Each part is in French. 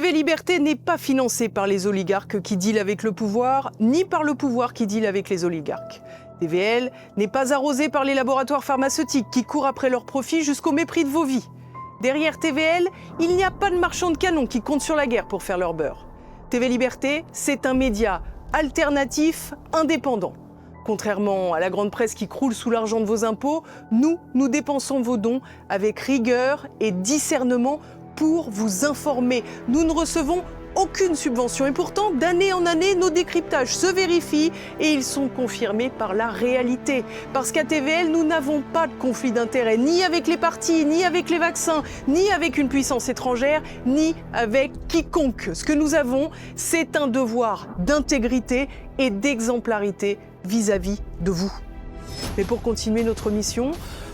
TV Liberté n'est pas financé par les oligarques qui dealent avec le pouvoir, ni par le pouvoir qui deal avec les oligarques. TVL n'est pas arrosé par les laboratoires pharmaceutiques qui courent après leurs profits jusqu'au mépris de vos vies. Derrière TVL, il n'y a pas de marchands de canons qui comptent sur la guerre pour faire leur beurre. TV Liberté, c'est un média alternatif, indépendant. Contrairement à la grande presse qui croule sous l'argent de vos impôts, nous dépensons vos dons avec rigueur et discernement pour vous informer. Nous ne recevons aucune subvention et pourtant, d'année en année, nos décryptages se vérifient et ils sont confirmés par la réalité. Parce qu'à TVL, nous n'avons pas de conflit d'intérêts, ni avec les partis, ni avec les vaccins, ni avec une puissance étrangère, ni avec quiconque. Ce que nous avons, c'est un devoir d'intégrité et d'exemplarité vis-à-vis de vous. Mais pour continuer notre mission,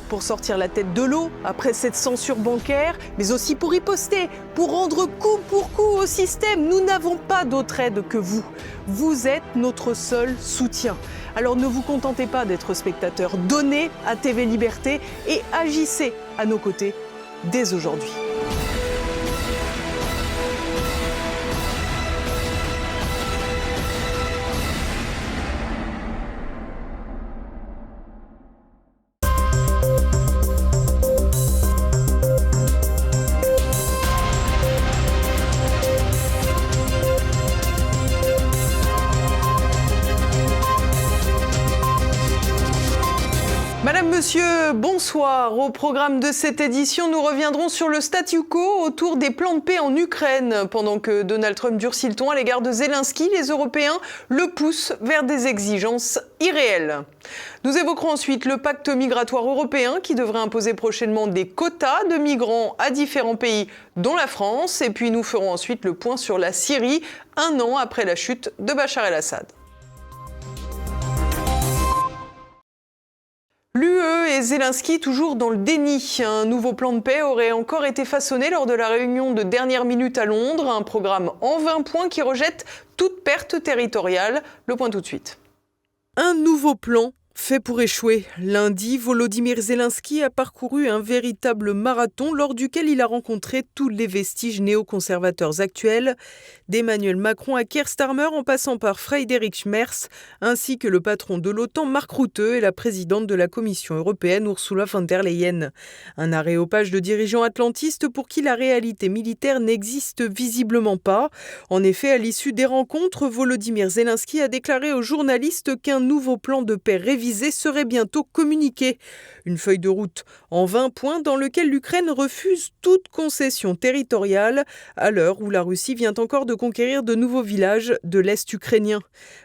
pour sortir la tête de l'eau après cette censure bancaire, mais aussi pour riposter, pour rendre coup pour coup au système. Nous n'avons pas d'autre aide que vous. Vous êtes notre seul soutien. Alors ne vous contentez pas d'être spectateur. Donnez à TV Liberté et agissez à nos côtés dès aujourd'hui. Monsieur, bonsoir. Au programme de cette édition, nous reviendrons sur le statu quo autour des plans de paix en Ukraine. Pendant que Donald Trump durcit le ton à l'égard de Zelensky, les Européens le poussent vers des exigences irréelles. Nous évoquerons ensuite le pacte migratoire européen qui devrait imposer prochainement des quotas de migrants à différents pays, dont la France. Et puis nous ferons ensuite le point sur la Syrie, un an après la chute de Bachar el-Assad. L'UE et Zelensky toujours dans le déni. Un nouveau plan de paix aurait encore été façonné lors de la réunion de dernière minute à Londres. Un programme en 20 points qui rejette toute perte territoriale. Le point tout de suite. Un nouveau plan fait pour échouer. Lundi, Volodymyr Zelensky a parcouru un véritable marathon lors duquel il a rencontré tous les vestiges néoconservateurs actuels, d'Emmanuel Macron à Keir Starmer en passant par Friedrich Merz, ainsi que le patron de l'OTAN Mark Rutte et la présidente de la Commission européenne Ursula von der Leyen. Un aréopage de dirigeants atlantistes pour qui la réalité militaire n'existe visiblement pas. En effet, à l'issue des rencontres, Volodymyr Zelensky a déclaré aux journalistes qu'un nouveau plan de paix révisé serait bientôt communiqué. Une feuille de route en 20 points dans lequel l'Ukraine refuse toute concession territoriale à l'heure où la Russie vient encore de conquérir de nouveaux villages de l'Est ukrainien.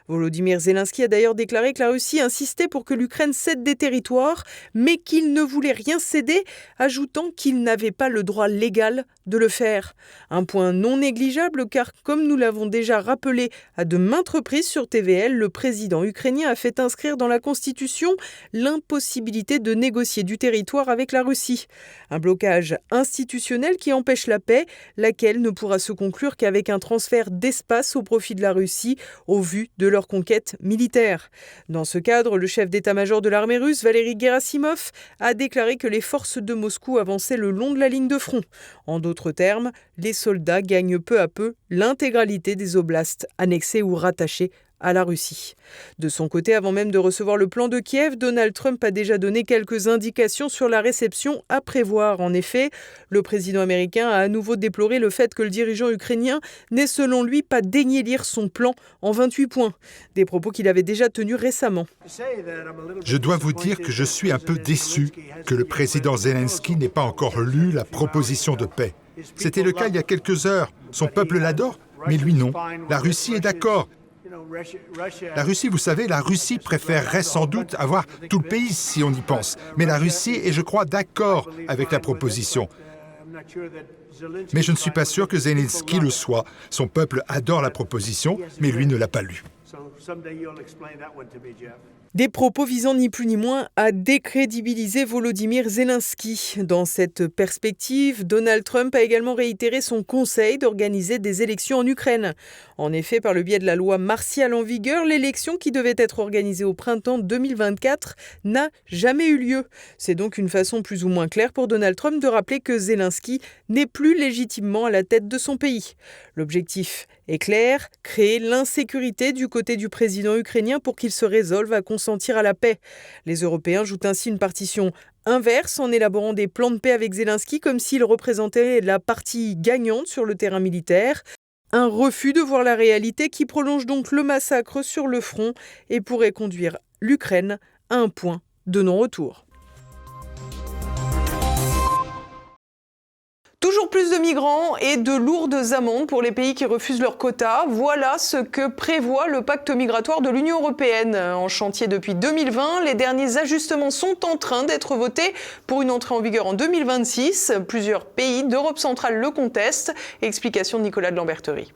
Volodymyr Zelensky a d'ailleurs déclaré que la Russie insistait pour que l'Ukraine cède des territoires, mais qu'il ne voulait rien céder, ajoutant qu'il n'avait pas le droit légal de le faire. Un point non négligeable car, comme nous l'avons déjà rappelé à de maintes reprises sur TVL, le président ukrainien a fait inscrire dans la Constitution l'impossibilité de négocier du territoire avec la Russie. Un blocage institutionnel qui empêche la paix, laquelle ne pourra se conclure qu'avec un transfert d'espace au profit de la Russie au vu de leur conquête militaire. Dans ce cadre, le chef d'état-major de l'armée russe, Valery Gerasimov, a déclaré que les forces de Moscou avançaient le long de la ligne de front. En d'autres termes, les soldats gagnent peu à peu l'intégralité des oblasts annexés ou rattachés à la Russie. De son côté, avant même de recevoir le plan de Kiev, Donald Trump a déjà donné quelques indications sur la réception à prévoir. En effet, le président américain a à nouveau déploré le fait que le dirigeant ukrainien n'ait selon lui pas daigné lire son plan en 28 points. Des propos qu'il avait déjà tenus récemment. Je dois vous dire que je suis un peu déçu que le président Zelensky n'ait pas encore lu la proposition de paix. C'était le cas il y a quelques heures. Son peuple l'adore, mais lui non. La Russie est d'accord. La Russie, vous savez, la Russie préférerait sans doute avoir tout le pays si on y pense. Mais la Russie est, je crois, d'accord avec la proposition. Mais je ne suis pas sûr que Zelensky le soit. Son peuple adore la proposition, mais lui ne l'a pas lue. Des propos visant ni plus ni moins à décrédibiliser Volodymyr Zelensky. Dans cette perspective, Donald Trump a également réitéré son conseil d'organiser des élections en Ukraine. En effet, par le biais de la loi martiale en vigueur, l'élection qui devait être organisée au printemps 2024 n'a jamais eu lieu. C'est donc une façon plus ou moins claire pour Donald Trump de rappeler que Zelensky n'est plus légitimement à la tête de son pays. L'objectif est clair, créer l'insécurité du côté du président ukrainien pour qu'il se résolve à consentir à la paix. Les Européens jouent ainsi une partition inverse en élaborant des plans de paix avec Zelensky comme s'il représentait la partie gagnante sur le terrain militaire. Un refus de voir la réalité qui prolonge donc le massacre sur le front et pourrait conduire l'Ukraine à un point de non-retour. Toujours plus de migrants et de lourdes amendes pour les pays qui refusent leurs quotas. Voilà ce que prévoit le pacte migratoire de l'Union européenne. En chantier depuis 2020, les derniers ajustements sont en train d'être votés pour une entrée en vigueur en 2026. Plusieurs pays d'Europe centrale le contestent. Explication de Nicolas de Lamberterie.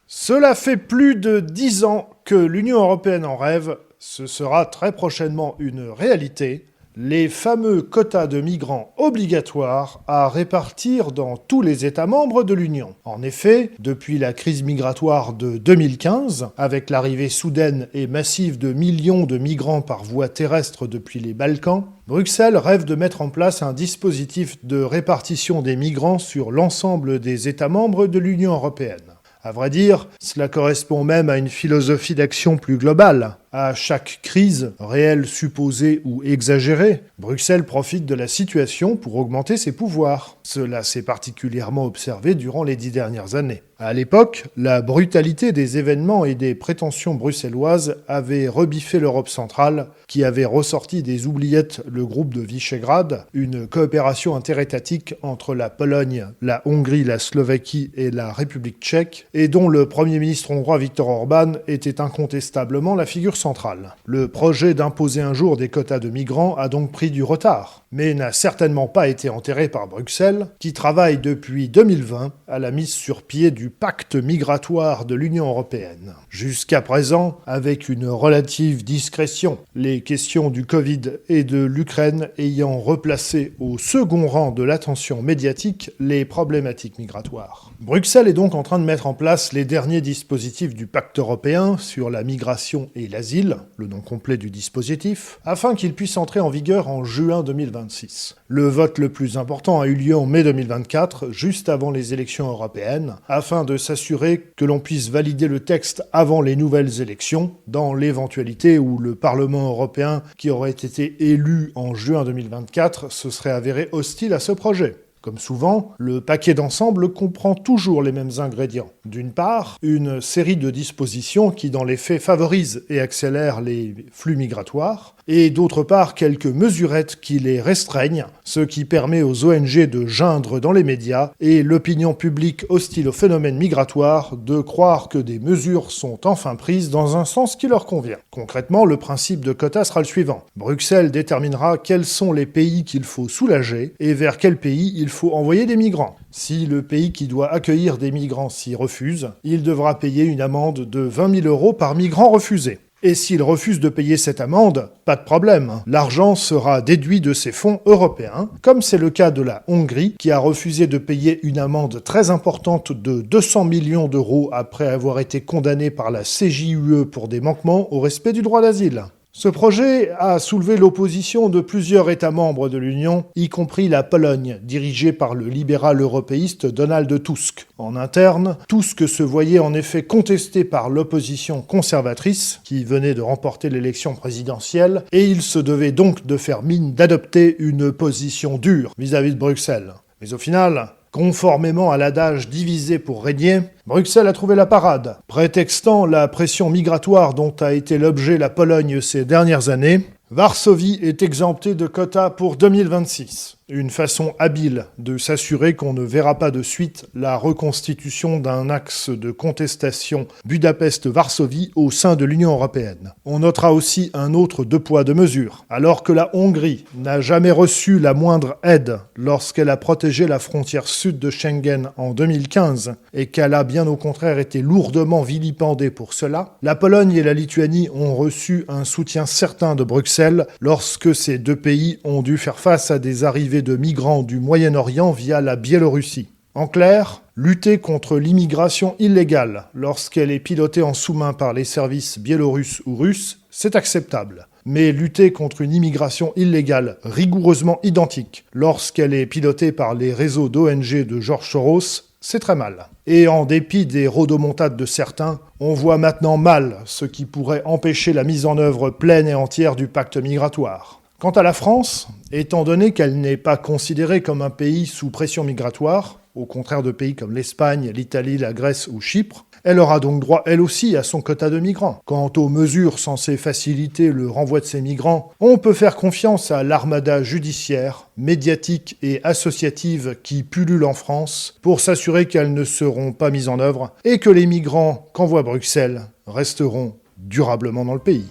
Cela fait plus de 10 ans que l'Union européenne en rêve. Ce sera très prochainement une réalité. Les fameux quotas de migrants obligatoires à répartir dans tous les États membres de l'Union. En effet, depuis la crise migratoire de 2015, avec l'arrivée soudaine et massive de millions de migrants par voie terrestre depuis les Balkans, Bruxelles rêve de mettre en place un dispositif de répartition des migrants sur l'ensemble des États membres de l'Union européenne. À vrai dire, cela correspond même à une philosophie d'action plus globale. À chaque crise, réelle, supposée ou exagérée, Bruxelles profite de la situation pour augmenter ses pouvoirs. Cela s'est particulièrement observé durant les 10 dernières années. À l'époque, la brutalité des événements et des prétentions bruxelloises avait rebiffé l'Europe centrale, qui avait ressorti des oubliettes le groupe de Visegrad, une coopération interétatique entre la Pologne, la Hongrie, la Slovaquie et la République tchèque, et dont le Premier ministre hongrois Viktor Orbán était incontestablement la figure centrale. Le projet d'imposer un jour des quotas de migrants a donc pris du retard, mais n'a certainement pas été enterré par Bruxelles, qui travaille depuis 2020 à la mise sur pied du pacte migratoire de l'Union européenne. Jusqu'à présent, avec une relative discrétion, les questions du Covid et de l'Ukraine ayant replacé au second rang de l'attention médiatique les problématiques migratoires. Bruxelles est donc en train de mettre en place les derniers dispositifs du pacte européen sur la migration et l'asile, le nom complet du dispositif, afin qu'il puisse entrer en vigueur en juin 2026. Le vote le plus important a eu lieu en mai 2024, juste avant les élections européennes, afin de s'assurer que l'on puisse valider le texte avant les nouvelles élections, dans l'éventualité où le Parlement européen, qui aurait été élu en juin 2024, se serait avéré hostile à ce projet. Comme souvent, le paquet d'ensemble comprend toujours les mêmes ingrédients. D'une part, une série de dispositions qui, dans les faits, favorisent et accélèrent les flux migratoires, et d'autre part, quelques mesurettes qui les restreignent, ce qui permet aux ONG de geindre dans les médias et l'opinion publique hostile au phénomène migratoire de croire que des mesures sont enfin prises dans un sens qui leur convient. Concrètement, le principe de quota sera le suivant. Bruxelles déterminera quels sont les pays qu'il faut soulager et vers quel pays il faut envoyer des migrants. Si le pays qui doit accueillir des migrants s'y refuse, il devra payer une amende de 20 000 € par migrant refusé. Et s'il refuse de payer cette amende, pas de problème. L'argent sera déduit de ses fonds européens, comme c'est le cas de la Hongrie, qui a refusé de payer une amende très importante de 200 millions € après avoir été condamnée par la CJUE pour des manquements au respect du droit d'asile. Ce projet a soulevé l'opposition de plusieurs États membres de l'Union, y compris la Pologne, dirigée par le libéral européiste Donald Tusk. En interne, Tusk se voyait en effet contesté par l'opposition conservatrice, qui venait de remporter l'élection présidentielle, et il se devait donc de faire mine d'adopter une position dure vis-à-vis de Bruxelles. Mais au final, conformément à l'adage « diviser pour régner », Bruxelles a trouvé la parade, prétextant la pression migratoire dont a été l'objet la Pologne ces dernières années. Varsovie est exemptée de quotas pour 2026. Une façon habile de s'assurer qu'on ne verra pas de suite la reconstitution d'un axe de contestation Budapest-Varsovie au sein de l'Union européenne. On notera aussi un autre deux poids deux mesures. Alors que la Hongrie n'a jamais reçu la moindre aide lorsqu'elle a protégé la frontière sud de Schengen en 2015 et qu'elle a bien au contraire été lourdement vilipendée pour cela, la Pologne et la Lituanie ont reçu un soutien certain de Bruxelles lorsque ces deux pays ont dû faire face à des arrivées de migrants du Moyen-Orient via la Biélorussie. En clair, lutter contre l'immigration illégale lorsqu'elle est pilotée en sous-main par les services biélorusses ou russes, c'est acceptable. Mais lutter contre une immigration illégale rigoureusement identique lorsqu'elle est pilotée par les réseaux d'ONG de George Soros, c'est très mal. Et en dépit des rodomontades de certains, on voit maintenant mal ce qui pourrait empêcher la mise en œuvre pleine et entière du pacte migratoire. Quant à la France, étant donné qu'elle n'est pas considérée comme un pays sous pression migratoire, au contraire de pays comme l'Espagne, l'Italie, la Grèce ou Chypre, elle aura donc droit elle aussi à son quota de migrants. Quant aux mesures censées faciliter le renvoi de ces migrants, on peut faire confiance à l'armada judiciaire, médiatique et associative qui pullule en France pour s'assurer qu'elles ne seront pas mises en œuvre et que les migrants qu'envoie Bruxelles resteront durablement dans le pays.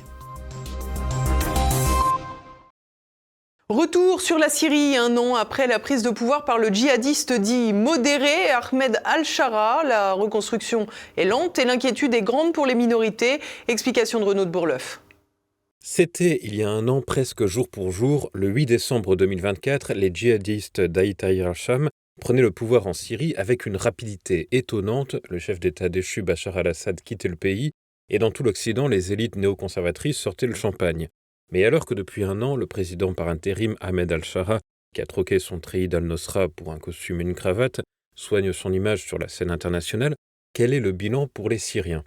Retour sur la Syrie, un an après la prise de pouvoir par le djihadiste dit modéré Ahmed al-Shara. La reconstruction est lente et l'inquiétude est grande pour les minorités. Explication de Renaud de Bourleuf. C'était, il y a un an, presque jour pour jour, le 8 décembre 2024, les djihadistes d'Aït al-Sham prenaient le pouvoir en Syrie avec une rapidité étonnante. Le chef d'État déchu Bachar al-Assad quittait le pays et dans tout l'Occident, les élites néoconservatrices sortaient le champagne. Mais alors que depuis un an, le président par intérim Ahmed al-Shara, qui a troqué son treillis d'al-Nosra pour un costume et une cravate, soigne son image sur la scène internationale, quel est le bilan pour les Syriens ?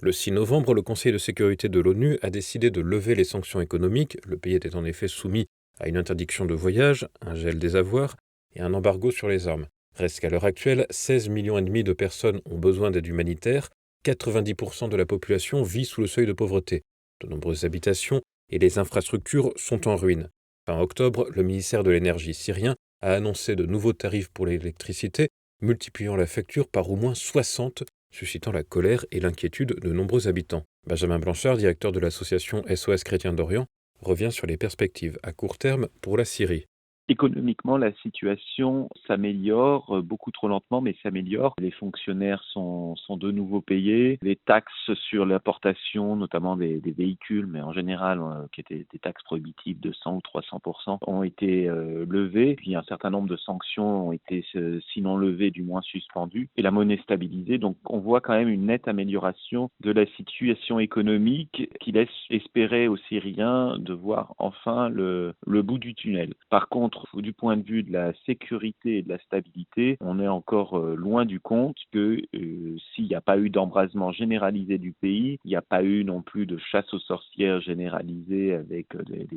Le 6 novembre, le Conseil de sécurité de l'ONU a décidé de lever les sanctions économiques. Le pays était en effet soumis à une interdiction de voyage, un gel des avoirs et un embargo sur les armes. Reste qu'à l'heure actuelle, 16,5 millions de personnes ont besoin d'aide humanitaire, 90% de la population vit sous le seuil de pauvreté. De nombreuses habitations et les infrastructures sont en ruine. Fin octobre, le ministère de l'Énergie syrien a annoncé de nouveaux tarifs pour l'électricité, multipliant la facture par au moins 60, suscitant la colère et l'inquiétude de nombreux habitants. Benjamin Blanchard, directeur de l'association SOS Chrétiens d'Orient, revient sur les perspectives à court terme pour la Syrie. Économiquement, la situation s'améliore, beaucoup trop lentement, mais s'améliore. Les fonctionnaires sont de nouveau payés. Les taxes sur l'importation, notamment des véhicules, mais en général, qui étaient des taxes prohibitives de 100 ou 300%, ont été levées. Puis un certain nombre de sanctions ont été, sinon levées, du moins suspendues. Et la monnaie stabilisée. Donc on voit quand même une nette amélioration de la situation économique qui laisse espérer aux Syriens de voir enfin le bout du tunnel. Par contre, du point de vue de la sécurité et de la stabilité, on est encore loin du compte que s'il n'y a pas eu d'embrasement généralisé du pays, il n'y a pas eu non plus de chasse aux sorcières généralisée avec des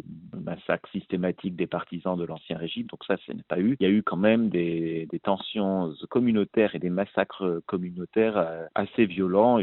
massacres systématiques des partisans de l'ancien régime, donc ça n'est pas eu. Il y a eu quand même des tensions communautaires et des massacres communautaires assez violents.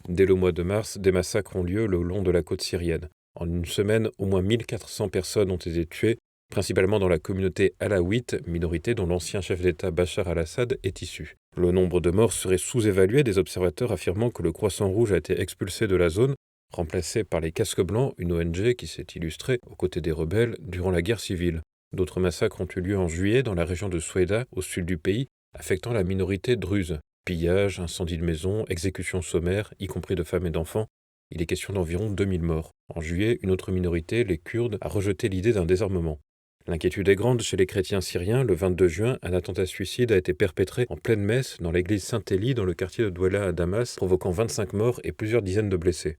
Dès le mois de mars, des massacres ont lieu le long de la côte syrienne. En une semaine, au moins 1400 personnes ont été tuées, principalement dans la communauté alaouite, minorité dont l'ancien chef d'État Bachar al-Assad est issu. Le nombre de morts serait sous-évalué, des observateurs affirmant que le Croissant Rouge a été expulsé de la zone, remplacé par les Casques Blancs, une ONG qui s'est illustrée aux côtés des rebelles durant la guerre civile. D'autres massacres ont eu lieu en juillet dans la région de Soueida, au sud du pays, affectant la minorité druze. Pillages, incendies de maisons, exécutions sommaires, y compris de femmes et d'enfants. Il est question d'environ 2000 morts. En juillet, une autre minorité, les Kurdes, a rejeté l'idée d'un désarmement. L'inquiétude est grande chez les chrétiens syriens. Le 22 juin, un attentat suicide a été perpétré en pleine messe dans l'église Saint-Élie dans le quartier de Douala à Damas, provoquant 25 morts et plusieurs dizaines de blessés.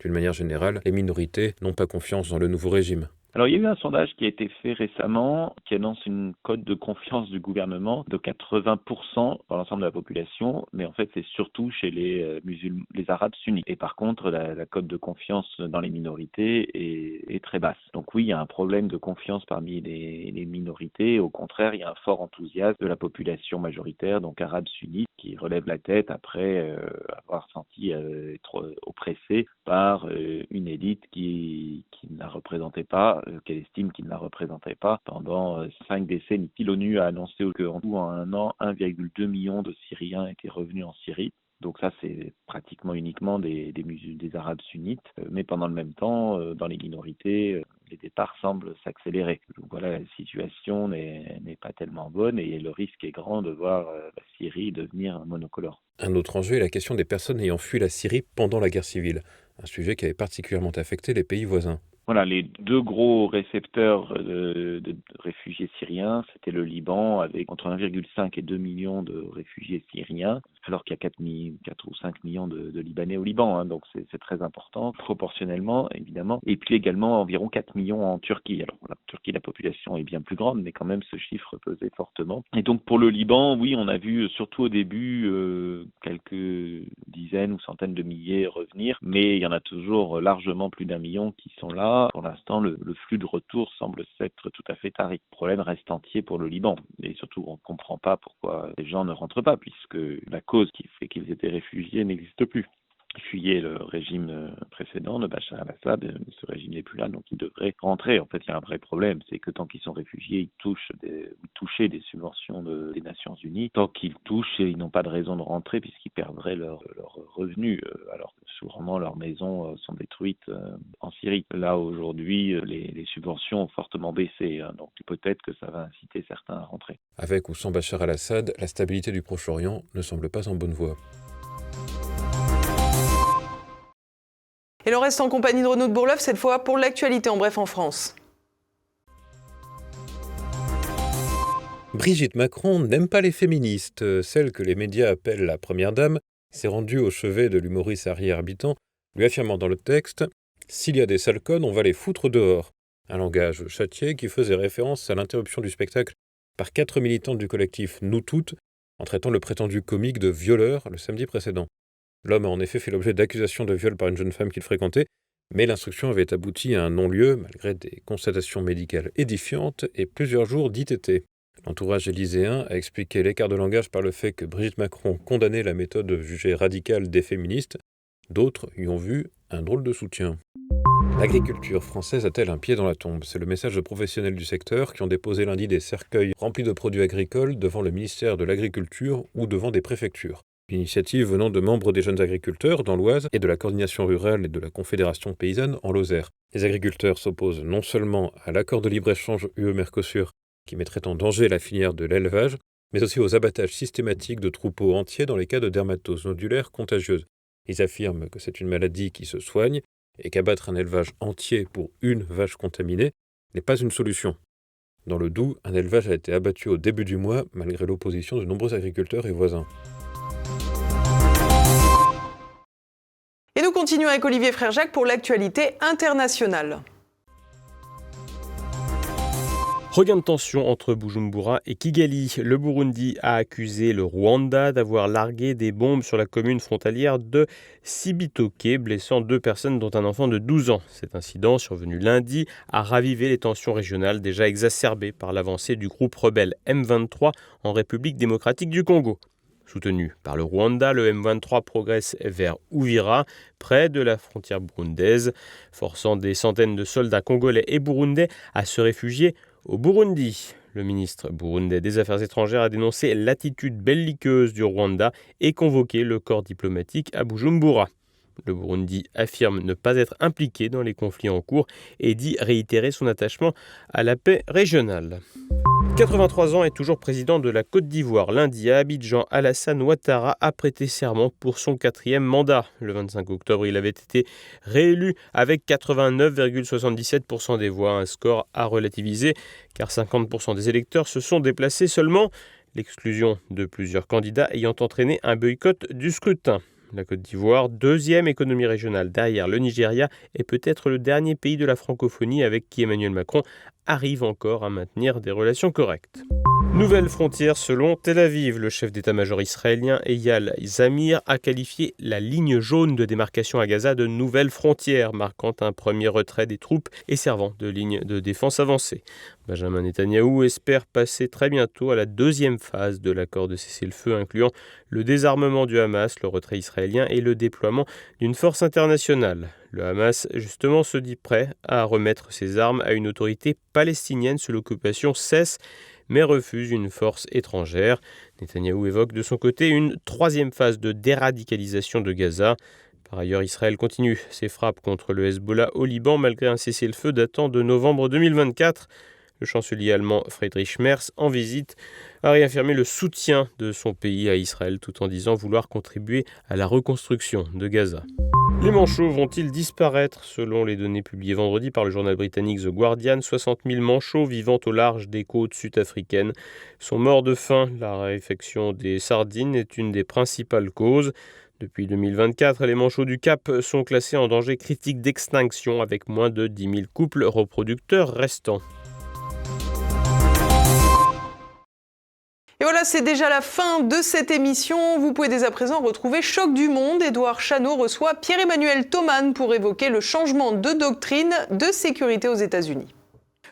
D'une manière générale, les minorités n'ont pas confiance dans le nouveau régime. Alors, il y a eu un sondage qui a été fait récemment qui annonce une cote de confiance du gouvernement de 80% dans l'ensemble de la population, mais en fait, c'est surtout chez les Arabes sunnites. Et par contre, la cote de confiance dans les minorités est très basse. Donc oui, il y a un problème de confiance parmi les minorités. Au contraire, il y a un fort enthousiasme de la population majoritaire, donc arabe sunnite, qui relève la tête après avoir senti être oppressé par une élite qui ne la représentait pas, qu'elle estime qu'il ne la représentait pas pendant 5 décennies. L'ONU a annoncé qu'en tout, en un an, 1,2 million de Syriens étaient revenus en Syrie. Donc ça, c'est pratiquement uniquement des Arabes sunnites. Mais pendant le même temps, dans les minorités, les départs semblent s'accélérer. Donc voilà, la situation n'est pas tellement bonne et le risque est grand de voir la Syrie devenir monocolore. Un autre enjeu est la question des personnes ayant fui la Syrie pendant la guerre civile, un sujet qui avait particulièrement affecté les pays voisins. Voilà, les 2 gros récepteurs de réfugiés syriens, c'était le Liban avec entre 1,5 et 2 millions de réfugiés syriens, alors qu'il y a 4 ou 5 millions de Libanais au Liban, donc c'est très important, proportionnellement évidemment. Et puis également environ 4 millions en Turquie. Alors en Turquie, la population est bien plus grande, mais quand même ce chiffre pesait fortement. Et donc pour le Liban, oui, on a vu surtout au début quelques dizaines ou centaines de milliers revenir, mais il y en a toujours largement plus d'1 million qui sont là. Pour l'instant, le flux de retour semble s'être tout à fait tari. Le problème reste entier pour le Liban. Et surtout, on ne comprend pas pourquoi les gens ne rentrent pas, puisque la cause qui fait qu'ils étaient réfugiés n'existe plus. Ils fuyaient le régime précédent de Bachar al-Assad, ce régime n'est plus là, donc ils devraient rentrer. En fait, il y a un vrai problème, c'est que tant qu'ils sont réfugiés, ils touchaient des subventions des Nations Unies. Tant qu'ils touchent, ils n'ont pas de raison de rentrer puisqu'ils perdraient leurs revenus, alors que souvent leurs maisons sont détruites en Syrie. Là, aujourd'hui, les subventions ont fortement baissé, donc peut-être que ça va inciter certains à rentrer. Avec ou sans Bachar al-Assad, la stabilité du Proche-Orient ne semble pas en bonne voie. Et l'on reste en compagnie de Renaud de Bourleuf, cette fois pour l'actualité en bref en France. Brigitte Macron n'aime pas les féministes. Celle que les médias appellent la première dame s'est rendue au chevet de l'humoriste Harry Habitant, lui affirmant dans le texte « S'il y a des sales connes, on va les foutre dehors ». Un langage châtié qui faisait référence à l'interruption du spectacle par 4 militantes du collectif Nous Toutes, en traitant le prétendu comique de violeur le samedi précédent. L'homme a en effet fait l'objet d'accusations de viol par une jeune femme qu'il fréquentait, mais l'instruction avait abouti à un non-lieu, malgré des constatations médicales édifiantes et plusieurs jours d'ITT. L'entourage élyséen a expliqué l'écart de langage par le fait que Brigitte Macron condamnait la méthode jugée radicale des féministes. D'autres y ont vu un drôle de soutien. L'agriculture française a-t-elle un pied dans la tombe ? C'est le message de professionnels du secteur qui ont déposé lundi des cercueils remplis de produits agricoles devant le ministère de l'Agriculture ou devant des préfectures. L'initiative venant de membres des jeunes agriculteurs dans l'Oise et de la coordination rurale et de la Confédération paysanne en Lozère. Les agriculteurs s'opposent non seulement à l'accord de libre-échange UE-Mercosur qui mettrait en danger la filière de l'élevage, mais aussi aux abattages systématiques de troupeaux entiers dans les cas de dermatose nodulaire contagieuse. Ils affirment que c'est une maladie qui se soigne et qu'abattre un élevage entier pour une vache contaminée n'est pas une solution. Dans le Doubs, un élevage a été abattu au début du mois malgré l'opposition de nombreux agriculteurs et voisins. Et nous continuons avec Olivier Frère-Jacques pour l'actualité internationale. Regain de tension entre Bujumbura et Kigali. Le Burundi a accusé le Rwanda d'avoir largué des bombes sur la commune frontalière de Cibitoke, blessant 2 personnes dont un enfant de 12 ans. Cet incident, survenu lundi, a ravivé les tensions régionales déjà exacerbées par l'avancée du groupe rebelle M23 en République démocratique du Congo. Soutenu par le Rwanda, le M23 progresse vers Uvira, près de la frontière burundaise, forçant des centaines de soldats congolais et burundais à se réfugier au Burundi. Le ministre burundais des Affaires étrangères a dénoncé l'attitude belliqueuse du Rwanda et convoqué le corps diplomatique à Bujumbura. Le Burundi affirme ne pas être impliqué dans les conflits en cours et dit réitérer son attachement à la paix régionale. 83 ans et toujours président de la Côte d'Ivoire. Lundi à Abidjan, Alassane Ouattara a prêté serment pour son 4e mandat. Le 25 octobre, il avait été réélu avec 89,77% des voix. Un score à relativiser car 50% des électeurs se sont déplacés seulement. L'exclusion de plusieurs candidats ayant entraîné un boycott du scrutin. La Côte d'Ivoire, 2e économie régionale derrière le Nigeria, est peut-être le dernier pays de la francophonie avec qui Emmanuel Macron arrive encore à maintenir des relations correctes. Nouvelle frontière selon Tel Aviv. Le chef d'état-major israélien Eyal Zamir a qualifié la ligne jaune de démarcation à Gaza de nouvelle frontière, marquant un premier retrait des troupes et servant de ligne de défense avancée. Benjamin Netanyahou espère passer très bientôt à la deuxième phase de l'accord de cessez-le-feu, incluant le désarmement du Hamas, le retrait israélien et le déploiement d'une force internationale. Le Hamas, justement, se dit prêt à remettre ses armes à une autorité palestinienne sous l'occupation cesse, mais refuse une force étrangère. Netanyahou évoque de son côté une troisième phase de déradicalisation de Gaza. Par ailleurs, Israël continue ses frappes contre le Hezbollah au Liban malgré un cessez-le-feu datant de novembre 2024. Le chancelier allemand Friedrich Merz, en visite, a réaffirmé le soutien de son pays à Israël tout en disant vouloir contribuer à la reconstruction de Gaza. Les manchots vont-ils disparaître? Selon les données publiées vendredi par le journal britannique The Guardian, 60 000 manchots vivant au large des côtes sud-africaines sont morts de faim. La raréfaction des sardines est une des principales causes. Depuis 2024, les manchots du Cap sont classés en danger critique d'extinction avec moins de 10 000 couples reproducteurs restants. Et voilà, c'est déjà la fin de cette émission. Vous pouvez dès à présent retrouver Choc du Monde. Édouard Chano reçoit Pierre-Emmanuel Thoman pour évoquer le changement de doctrine de sécurité aux États-Unis.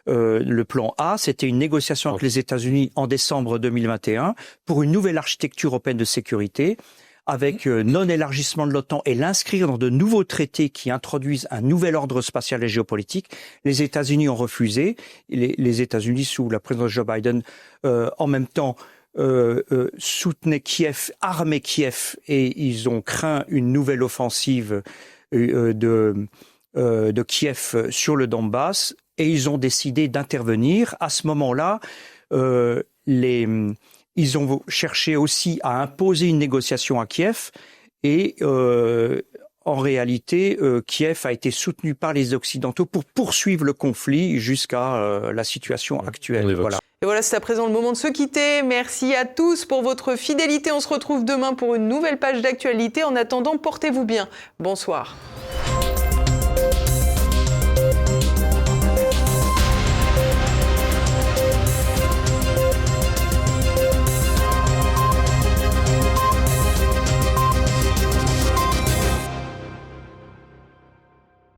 Le plan A, c'était une négociation avec les États-Unis en décembre 2021 pour une nouvelle architecture européenne de sécurité avec non-élargissement de l'OTAN et l'inscrire dans de nouveaux traités qui introduisent un nouvel ordre spatial et géopolitique. Les États-Unis ont refusé. Les États-Unis, sous la présidence de Joe Biden, en même temps, soutenaient Kiev, armaient Kiev, et ils ont craint une nouvelle offensive de Kiev sur le Donbass, et ils ont décidé d'intervenir. À ce moment-là, ils ont cherché aussi à imposer une négociation à Kiev, et en réalité, Kiev a été soutenu par les Occidentaux pour poursuivre le conflit jusqu'à la situation actuelle. Voilà. Et voilà, c'est à présent le moment de se quitter. Merci à tous pour votre fidélité. On se retrouve demain pour une nouvelle page d'actualité. En attendant, portez-vous bien. Bonsoir.